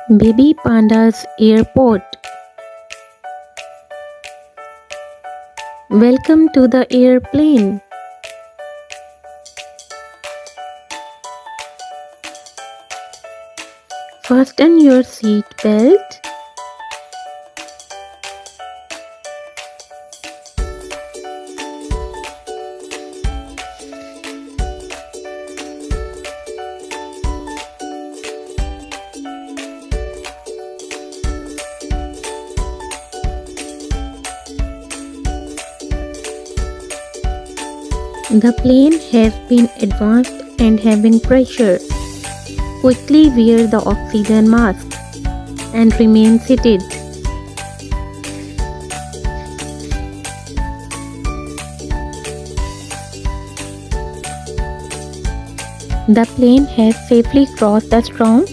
Baby Panda's Airport. Welcome to the airplane. Fasten your seat belt. The plane has been advanced and having pressure. Quickly wear the oxygen mask and remain seated. The plane has safely crossed the storm